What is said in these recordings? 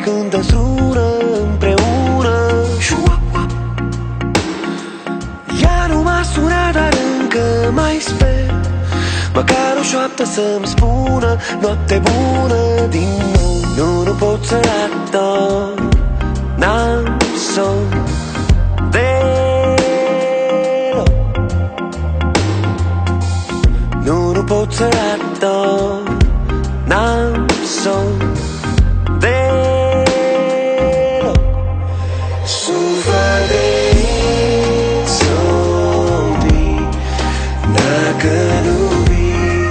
cântă în strună împreună. Ea nu m-a sunat, dar încă mai sper, măcar o șoaptă să-mi spună noapte bună din nou. Nu pot să adorm, n-am somn deloc. Nu pot să adorm, n-am somn deloc. Sufăr de insomnii dacă nu vii.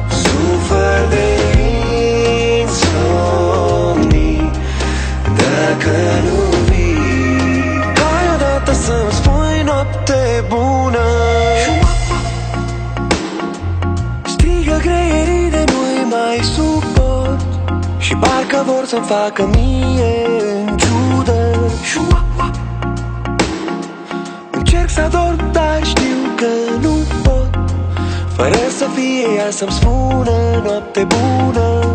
Sufăr de insomnii dacă nu vii. Hai odată să-mi spui noapte bună. Strigă greierii de nu-i mai suport și parcă vor să-mi facă mie în ciudă. Încerc să adorm, dar știu că nu pot, fără să fie ea să-mi spună noapte bună.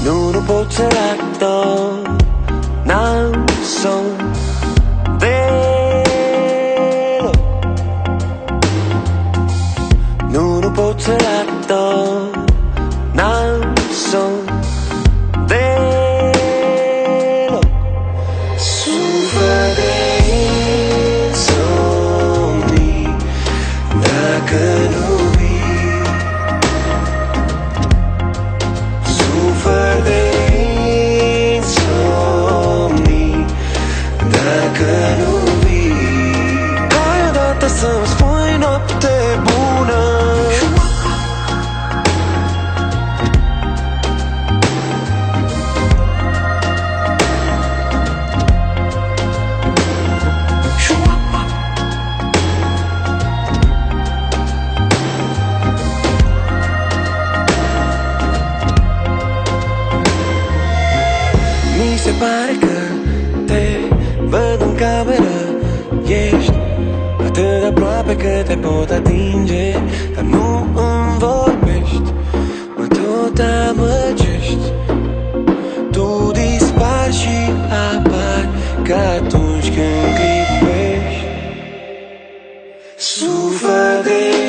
Nu pot să adorm, n-am somn deloc. Nu pot să adorm, n-am somn deloc. Sufăr de insomnii dacă nu vii. Sufăr de insomnii dacă nu vii. Hai odată să-mi spui noapte bună. Mi se pare că te văd în cameră. Ești atât de aproape că te pot atinge, dar nu îmi vorbești, mă tot amăgești. Tu dispari și apari ca atunci când clipești. Sufăr de